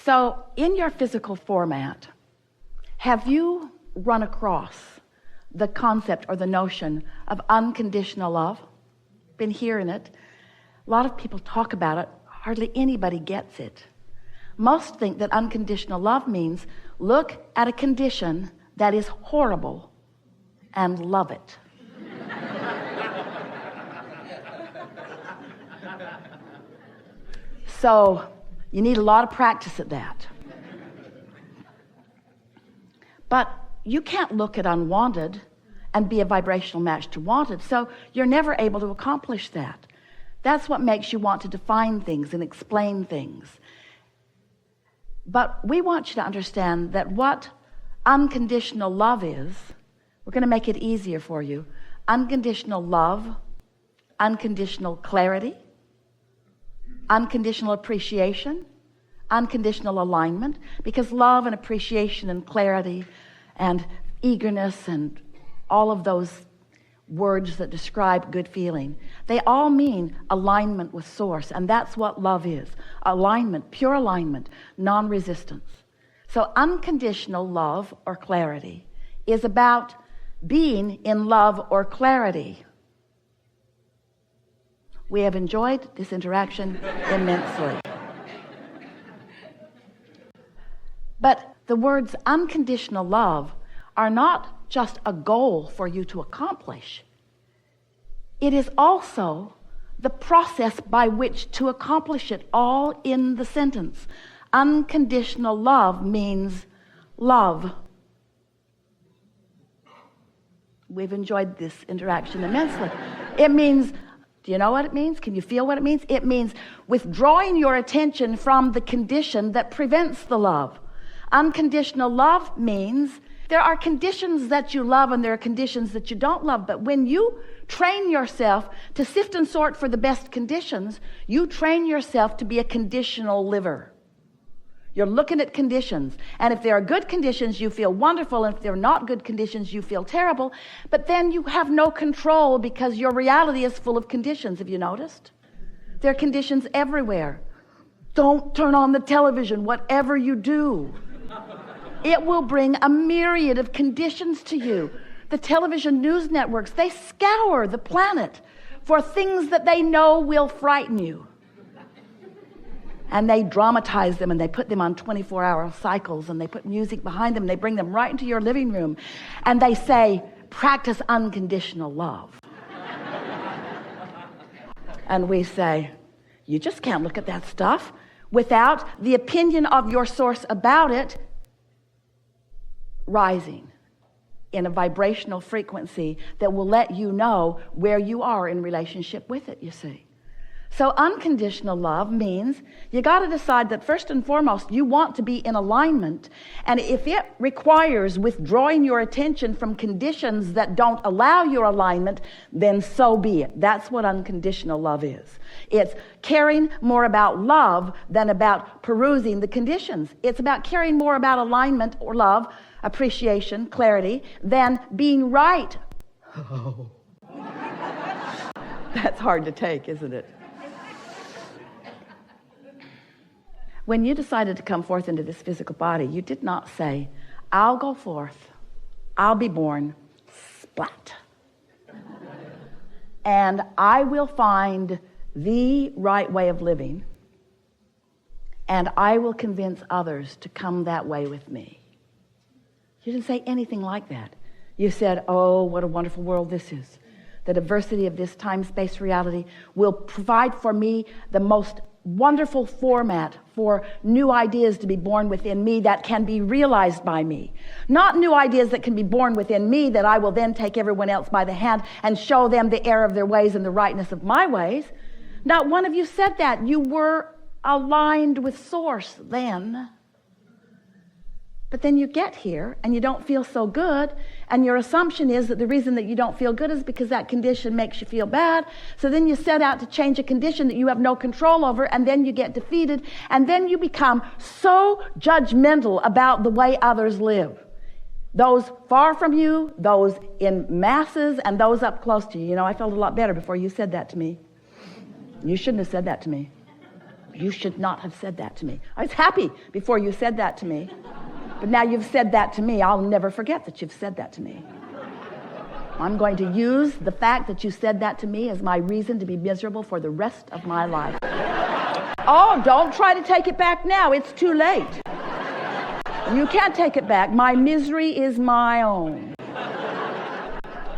So in your physical format, have you run across the concept or the notion of unconditional love? Been hearing it. A lot of people talk about it. Hardly anybody gets it. Most think that unconditional love means look at a condition that is horrible and love it. So you need a lot of practice at that. But you can't look at unwanted and be a vibrational match to wanted, so you're never able to accomplish that. That's what makes you want to define things and explain things. But we want you to understand that what unconditional love is, we're going to make it easier for you. Unconditional love, unconditional clarity, unconditional appreciation, unconditional alignment, because love and appreciation and clarity and eagerness and all of those words that describe good feeling, they all mean alignment with source, and that's what love is. Alignment, pure alignment, non-resistance. So unconditional love or clarity is about being in love or clarity. We have enjoyed this interaction immensely. But the words unconditional love are not just a goal for you to accomplish. It is also the process by which to accomplish it, all in the sentence. Unconditional love means love. We've enjoyed this interaction immensely. It means, do you know what it means? Can you feel what it means? It means withdrawing your attention from the condition that prevents the love. Unconditional love means there are conditions that you love and there are conditions that you don't love. But when you train yourself to sift and sort for the best conditions, you train yourself to be a conditional liver. You're looking at conditions. And if there are good conditions, you feel wonderful. And if there are not good conditions, you feel terrible. But then you have no control because your reality is full of conditions. Have you noticed? There are conditions everywhere. Don't turn on the television, whatever you do. It will bring a myriad of conditions to you. The television news networks, they scour the planet for things that they know will frighten you. And they dramatize them and they put them on 24-hour cycles and they put music behind them and they bring them right into your living room and they say, practice unconditional love. And we say, you just can't look at that stuff without the opinion of your source about it rising in a vibrational frequency that will let you know where you are in relationship with it, you see. So unconditional love means you got to decide that first and foremost you want to be in alignment, and if it requires withdrawing your attention from conditions that don't allow your alignment, then so be it. That's what unconditional love is. It's caring more about love than about perusing the conditions. It's about caring more about alignment or love, appreciation, clarity, than being right. Oh. That's hard to take, isn't it? When you decided to come forth into this physical body, you did not say, I'll go forth, I'll be born, splat. And I will find the right way of living, and I will convince others to come that way with me. You didn't say anything like that. You said, oh, what a wonderful world this is. The diversity of this time-space reality will provide for me the most wonderful format for new ideas to be born within me that can be realized by me. Not new ideas that can be born within me that I will then take everyone else by the hand and show them the error of their ways and the rightness of my ways. Not one of you said that. You were aligned with source then. But then you get here and you don't feel so good, and your assumption is that the reason that you don't feel good is because that condition makes you feel bad. So then you set out to change a condition that you have no control over, and then you get defeated, and then you become so judgmental about the way others live. Those far from you, those in masses, and those up close to you. You know, I felt a lot better before you said that to me. You shouldn't have said that to me. You should not have said that to me. I was happy before you said that to me. But now you've said that to me. I'll never forget that you've said that to me. I'm going to use the fact that you said that to me as my reason to be miserable for the rest of my life. Oh, don't try to take it back now. It's too late. You can't take it back. My misery is my own.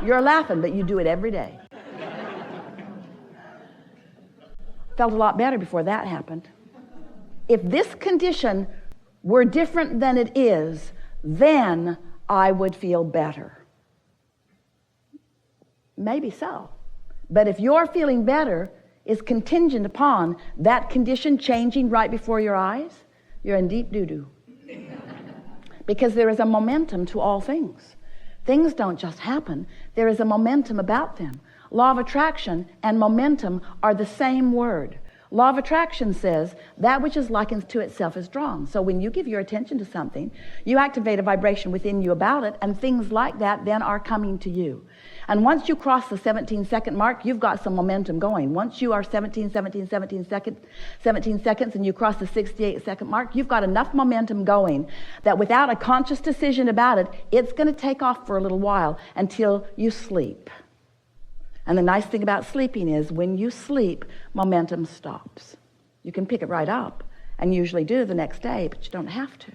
You're laughing, but you do it every day. Felt a lot better before that happened. If this condition were different than it is, then I would feel better. Maybe so. But if your feeling better is contingent upon that condition changing right before your eyes, you're in deep doo-doo. Because there is a momentum to all things. Things don't just happen. There is a momentum about them. Law of attraction and momentum are the same word. Law of attraction says that which is likened to itself is drawn. So when you give your attention to something, you activate a vibration within you about it, and things like that then are coming to you. And once you cross the 17-second mark, you've got some momentum going. Once you are 17 seconds, and you cross the 68-second mark, you've got enough momentum going that without a conscious decision about it, it's going to take off for a little while until you sleep. And the nice thing about sleeping is when you sleep, momentum stops. You can pick it right up, and usually do the next day, but you don't have to.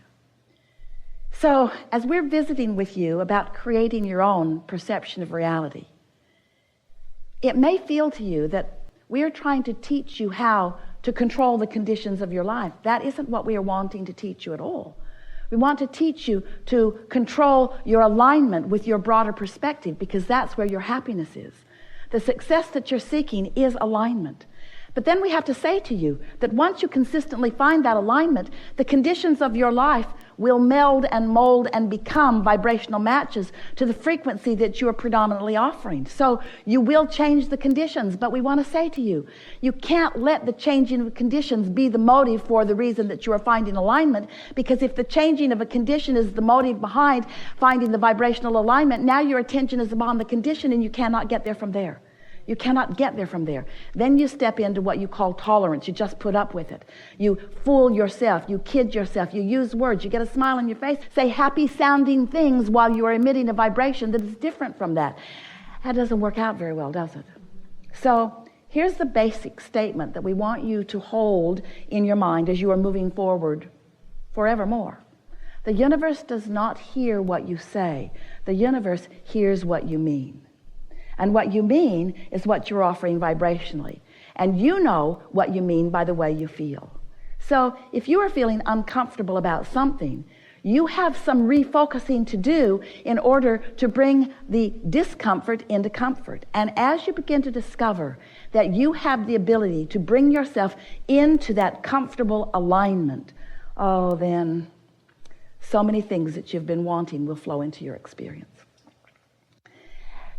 So, as we're visiting with you about creating your own perception of reality, it may feel to you that we are trying to teach you how to control the conditions of your life. That isn't what we are wanting to teach you at all. We want to teach you to control your alignment with your broader perspective, because that's where your happiness is. The success that you're seeking is alignment. But then we have to say to you that once you consistently find that alignment, the conditions of your life will meld and mold and become vibrational matches to the frequency that you are predominantly offering. So you will change the conditions, but we want to say to you, you can't let the changing of conditions be the motive for the reason that you are finding alignment, because if the changing of a condition is the motive behind finding the vibrational alignment, now your attention is upon the condition and you cannot get there from there. You cannot get there from there. Then you step into what you call tolerance. You just put up with it. You fool yourself. You kid yourself. You use words. You get a smile on your face. Say happy sounding things while you are emitting a vibration that is different from that. That doesn't work out very well, does it? So here's the basic statement that we want you to hold in your mind as you are moving forward forevermore. The universe does not hear what you say. The universe hears what you mean. And what you mean is what you're offering vibrationally. And you know what you mean by the way you feel. So if you are feeling uncomfortable about something, you have some refocusing to do in order to bring the discomfort into comfort. And as you begin to discover that you have the ability to bring yourself into that comfortable alignment, oh, then so many things that you've been wanting will flow into your experience.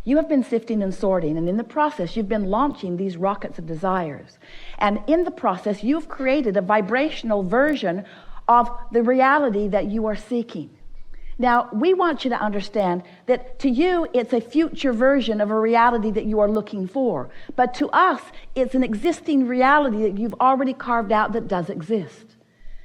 You have been sifting and sorting, and in the process, you've been launching these rockets of desires. And in the process, you've created a vibrational version of the reality that you are seeking. Now, we want you to understand that to you, it's a future version of a reality that you are looking for. But to us, it's an existing reality that you've already carved out that does exist.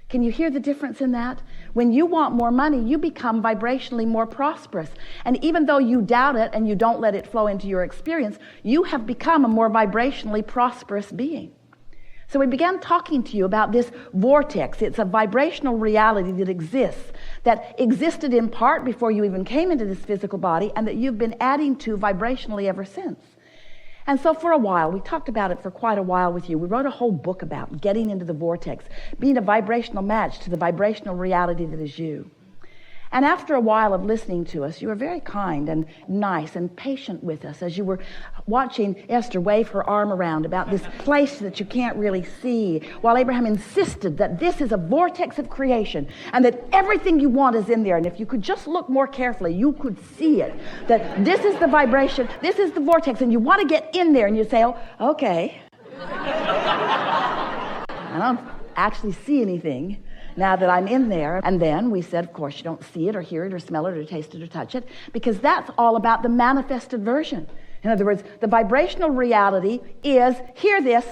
Can you hear the difference in that? When you want more money, you become vibrationally more prosperous. And even though you doubt it and you don't let it flow into your experience, you have become a more vibrationally prosperous being. So we began talking to you about this vortex. It's a vibrational reality that existed in part before you even came into this physical body, and that you've been adding to vibrationally ever since. And so for a while, we talked about it for quite a while with you. We wrote a whole book about getting into the vortex, being a vibrational match to the vibrational reality that is you. And after a while of listening to us, you were very kind and nice and patient with us as you were watching Esther wave her arm around about this place that you can't really see, while Abraham insisted that this is a vortex of creation and that everything you want is in there. And if you could just look more carefully, you could see it, that this is the vibration, this is the vortex, and you want to get in there, and you say, oh, okay. I don't actually see anything now that I'm in there. And then we said, of course, you don't see it or hear it or smell it or taste it or touch it, because that's all about the manifested version. In other words, the vibrational reality is, hear this,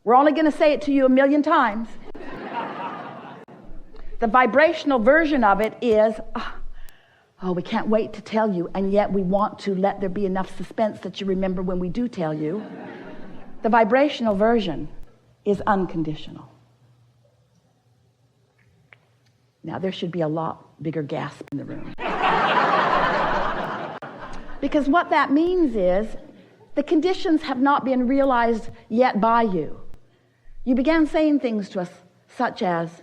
We're only going to say it to you 1,000,000 times. The vibrational version of it is, oh, we can't wait to tell you, and yet we want to let there be enough suspense that you remember when we do tell you. The vibrational version is unconditional. Now, there should be a lot bigger gasp in the room. Because what that means is the conditions have not been realized yet by you. You began saying things to us such as,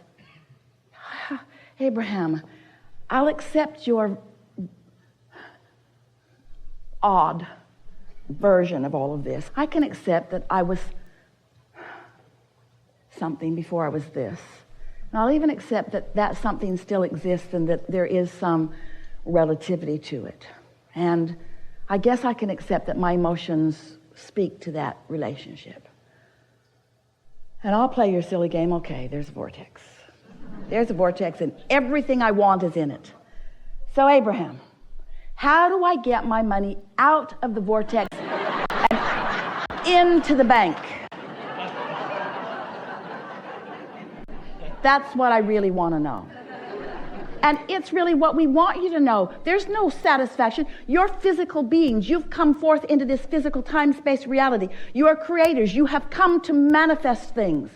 Abraham, I'll accept your odd version of all of this. I can accept that I was something before I was this. And I'll even accept that that something still exists and that there is some relativity to it. And I guess I can accept that my emotions speak to that relationship. And I'll play your silly game. Okay, there's a vortex. There's a vortex and everything I want is in it. So Abraham, how do I get my money out of the vortex and into the bank? That's what I really want to know. And it's really what we want you to know. There's no satisfaction. You're physical beings. You've come forth into this physical time-space reality. You are creators. You have come to manifest things.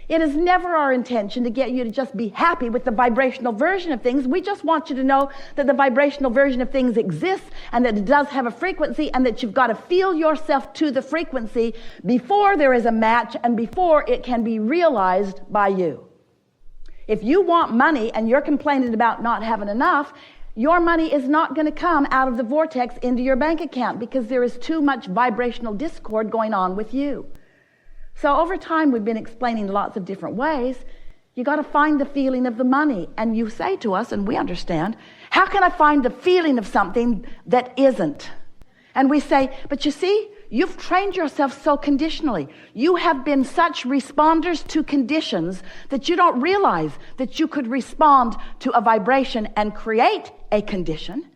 It is never our intention to get you to just be happy with the vibrational version of things. We just want you to know that the vibrational version of things exists and that it does have a frequency and that you've got to feel yourself to the frequency before there is a match and before it can be realized by you. If you want money and you're complaining about not having enough, your money is not going to come out of the vortex into your bank account because there is too much vibrational discord going on with you. So over time, we've been explaining lots of different ways. You got to find the feeling of the money. And you say to us, and we understand, how can I find the feeling of something that isn't? And we say, but you see, you've trained yourself so conditionally. You have been such responders to conditions that you don't realize that you could respond to a vibration and create a condition.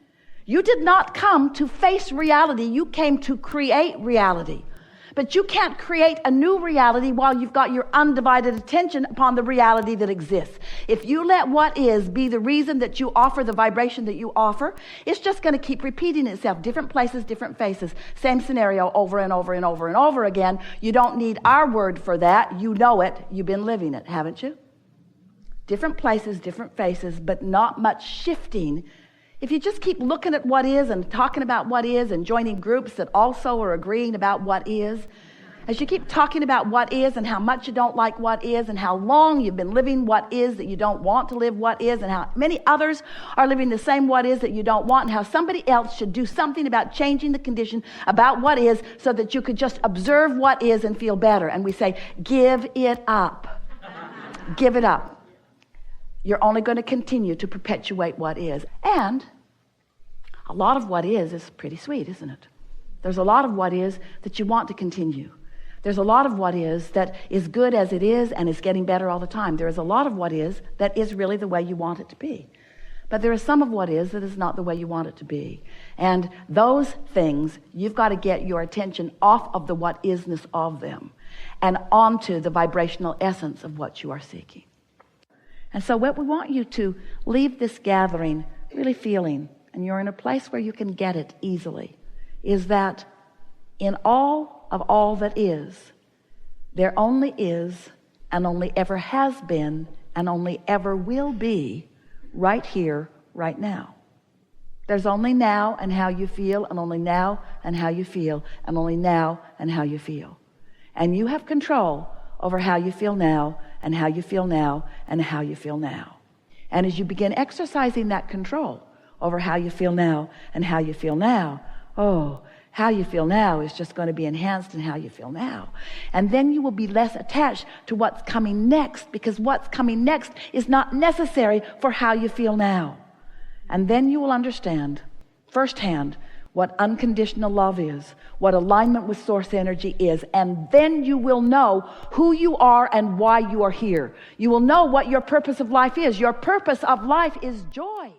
You did not come to face reality. You came to create reality. But you can't create a new reality while you've got your undivided attention upon the reality that exists. If you let what is be the reason that you offer the vibration that you offer, it's just going to keep repeating itself. Different places, different faces. Same scenario over and over and over and over again. You don't need our word for that. You know it. You've been living it, haven't you? Different places, different faces, but not much shifting. If you just keep looking at what is and talking about what is and joining groups that also are agreeing about what is, as you keep talking about what is and how much you don't like what is and how long you've been living what is that you don't want to live what is and how many others are living the same what is that you don't want and how somebody else should do something about changing the condition about what is so that you could just observe what is and feel better. And we say, give it up. Give it up. You're only going to continue to perpetuate what is. And a lot of what is pretty sweet, isn't it? There's a lot of what is that you want to continue. There's a lot of what is that is good as it is and is getting better all the time. There is a lot of what is that is really the way you want it to be. But there is some of what is that is not the way you want it to be. And those things, you've got to get your attention off of the what isness of them and onto the vibrational essence of what you are seeking. And so what we want you to leave this gathering really feeling, and you're in a place where you can get it easily, is that in all of all that is, there only is and only ever has been and only ever will be right here, right now. There's only now and how you feel, and only now and how you feel, and only now and how you feel. And you have control over how you feel now and how you feel now and how you feel now. And as you begin exercising that control over how you feel now and how you feel now, how you feel now is just going to be enhanced in how you feel now. And then you will be less attached to what's coming next, because what's coming next is not necessary for how you feel now. And then you will understand firsthand what unconditional love is, what alignment with source energy is, and then you will know who you are and why you are here. You will know what your purpose of life is. Your purpose of life is joy.